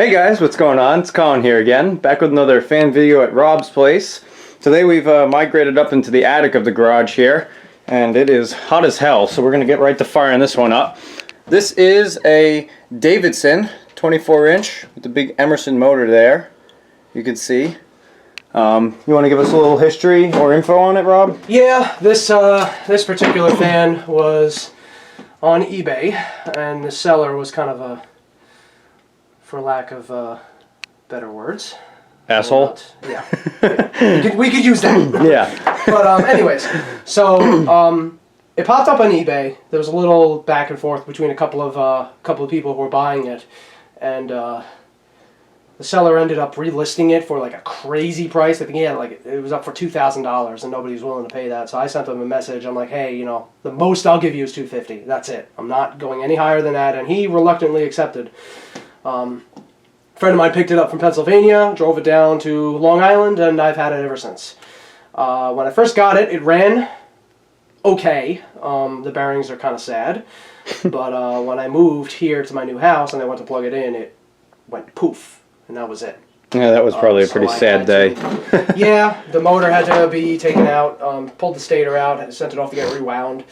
Hey guys, what's going on? It's Colin here again, back with another fan video at Rob's place. Today we've migrated up into the attic of the garage here, and it is hot as hell, so we're going to get right to firing this one up. This is a Davidson 24-inch with the big Emerson motor there, you can see. You want to give us a little history or info on it, Rob? Yeah, this particular fan was on eBay, and the seller was kind of a, for lack of better words, asshole. Yeah, we could use that. Yeah. But anyways, so it popped up on eBay. There was a little back and forth between a couple of people who were buying it, and the seller ended up relisting it for like a crazy price. I think it was up for $2,000, and nobody was willing to pay that. So I sent them a message. I'm like, hey, you know, the most I'll give you is $250. That's it. I'm not going any higher than that. And he reluctantly accepted. A friend of mine picked it up from Pennsylvania, drove it down to Long Island, and I've had it ever since. When I first got it, it ran okay. The bearings are kind of sad. But when I moved here to my new house and I went to plug it in, it went poof, and that was it. Yeah, that was probably a pretty sad day. Yeah, the motor had to be taken out, pulled the stator out, sent it off to get rewound.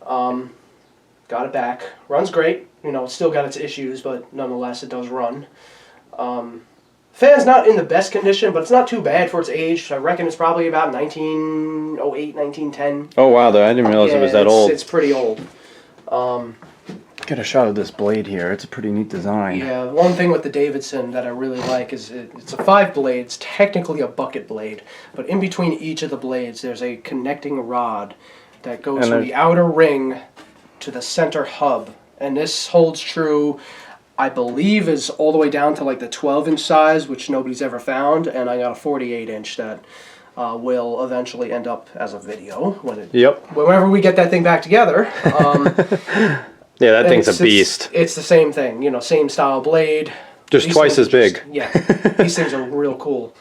Got it back. Runs great. You know, it's still got its issues, but nonetheless, it does run. Fan's not in the best condition, but it's not too bad for its age. I reckon it's probably about 1908, 1910. Oh wow, I didn't realize it was that old. It's pretty old. Get a shot of this blade here. It's a pretty neat design. Yeah, one thing with the Davidson that I really like is it's a 5 blade. It's technically a bucket blade, but in between each of the blades, there's a connecting rod that goes from the outer ring to the center hub. And this holds true, I believe, is all the way down to like the 12-inch size, which nobody's ever found, and I got a 48-inch that will eventually end up as a video whenever we get that thing back together. Yeah, that thing's a beast. It's the same thing, you know, same style blade. Just twice as big. Yeah, these things are real cool.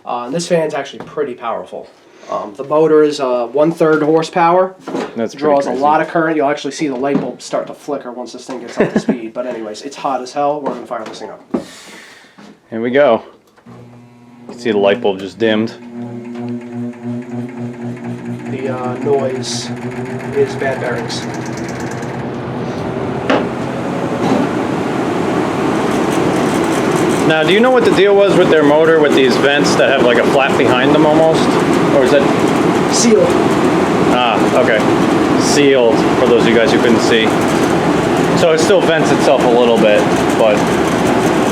And this fan's actually pretty powerful. The motor is 1/3 horsepower. That's draws a lot of current. You'll actually see the light bulb start to flicker once this thing gets up to speed. But anyways, it's hot as hell. We're going to fire this thing up. Here we go. You can see the light bulb just dimmed. The noise is bad bearings. Now, do you know what the deal was with their motor with these vents that have like a flap behind them almost? Or is that... Sealed. Ah, okay. Sealed, for those of you guys who couldn't see. So it still vents itself a little bit, but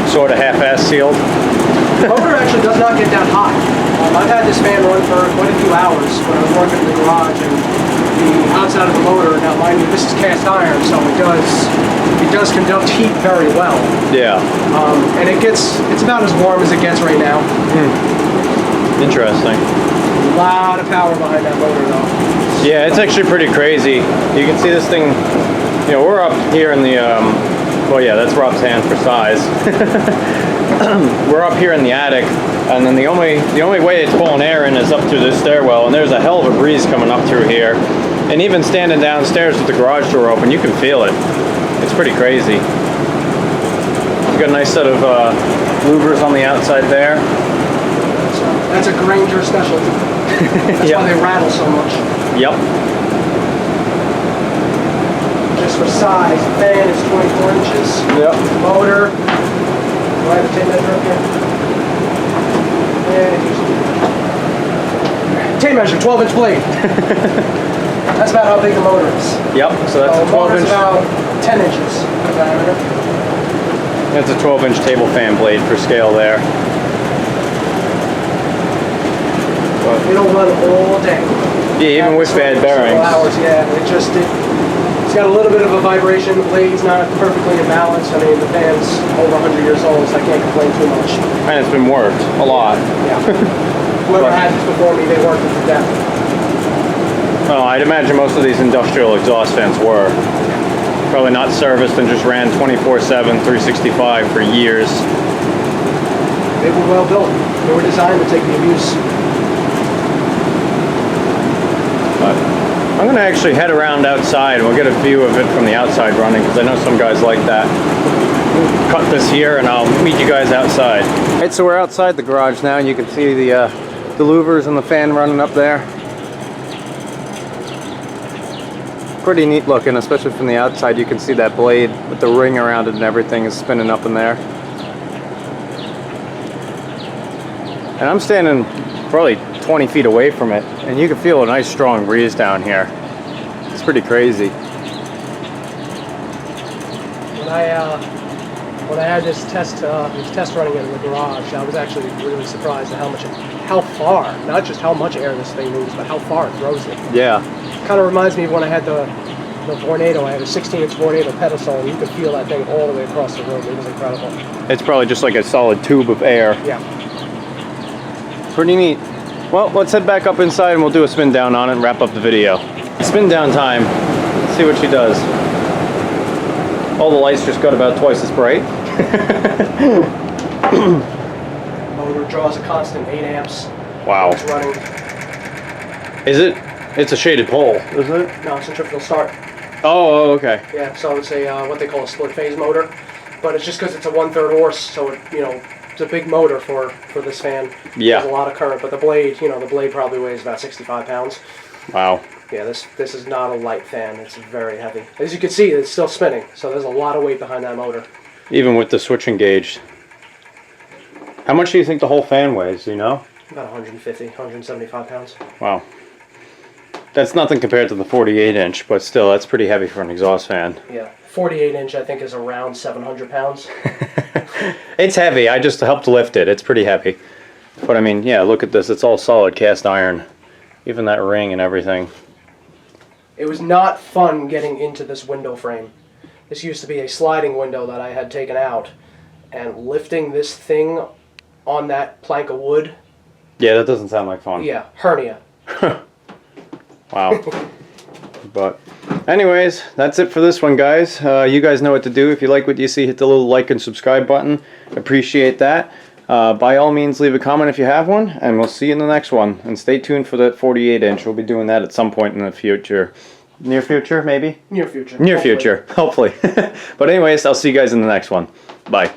sort of half-ass sealed. The motor actually does not get that hot. I've had this fan run for quite a few hours when I was working in the garage, and the outside of the motor, now mind you, this is cast iron, so it does conduct heat very well. Yeah. And it's about as warm as it gets right now. Interesting. A lot of power behind that motor though. Yeah, it's actually pretty crazy. You can see this thing, you know, we're up here in the, well yeah, that's Rob's hand for size. We're up here in the attic, and then the only way it's pulling air in is up through this stairwell, and there's a hell of a breeze coming up through here. And even standing downstairs with the garage door open, you can feel it. It's pretty crazy. We've got a nice set of louvers on the outside there. That's a Granger specialty. That's why they rattle so much. Yep. Just for size, the fan is 24 inches. Yep. Motor, do I have a tape measure up here? Tape measure, 12-inch blade. That's about how big the motor is. Yep, so that's a 12-inch. about 10 inches diameter. That's a 12-inch table fan blade for scale there. It'll run all day. Yeah, even with bad bearings. Hours, yeah. It's got a little bit of a vibration. The blade's not perfectly in balance. I mean, the fan's over 100 years old, so I can't complain too much. And it's been worked a lot. Yeah. Whoever had this before me, they worked it to death. Oh, I'd imagine most of these industrial exhaust fans were. Probably not serviced and just ran 24/7, 365 for years. They were well built. They were designed to take the abuse. But I'm going to actually head around outside and we'll get a view of it from the outside running, because I know some guys like that. cut this here and I'll meet you guys outside. Alright, so we're outside the garage now and you can see the louvers and the fan running up there. Pretty neat looking, especially from the outside. You can see that blade with the ring around it and everything is spinning up in there. And I'm standing probably 20 feet away from it and you can feel a nice strong breeze down here. It's pretty crazy. When I had this test running in the garage, I was actually really surprised at how far, not just how much air this thing moves, but how far it throws it. Yeah. Kind of reminds me of when I had the Vornado. I had a 16-inch Vornado pedestal, and you could feel that thing all the way across the room. It was incredible. It's probably just like a solid tube of air. Yeah. Pretty neat. Well, let's head back up inside and we'll do a spin down on it and wrap up the video. Spin down time. Let's see what she does. All the lights just got about twice as bright. Motor draws a constant 8 amps. Wow. It's running. Is it? It's a shaded pole, isn't it? No, it's centrifugal start. Oh, okay. Yeah, so it's a what they call a split phase motor, but it's just because it's a 1/3 horse, so it, it's a big motor for this fan. Yeah. There's a lot of current, but the blade, the blade probably weighs about 65 pounds. Wow. Yeah, this is not a light fan. It's very heavy. As you can see, it's still spinning, so there's a lot of weight behind that motor. Even with the switch engaged. How much do you think the whole fan weighs, do you know? About 150, 175 pounds. Wow. That's nothing compared to the 48-inch, but still, that's pretty heavy for an exhaust fan. Yeah, 48-inch I think is around 700 pounds. It's heavy. I just helped lift it. It's pretty heavy. But I mean, yeah, look at this. It's all solid cast iron. Even that ring and everything. It was not fun getting into this window frame. This used to be a sliding window that I had taken out, and lifting this thing on that plank of wood. Yeah, that doesn't sound like fun. Yeah, hernia. Wow. But anyways, that's it for this one, guys. You guys know what to do. If you like what you see, hit the little like and subscribe button. Appreciate that. By all means, leave a comment if you have one, and we'll see you in the next one. And stay tuned for that 48-inch. We'll be doing that at some point in the future. Near future, maybe? Near future. Near Hopefully. future, hopefully. But anyways, I'll see you guys in the next one. Bye.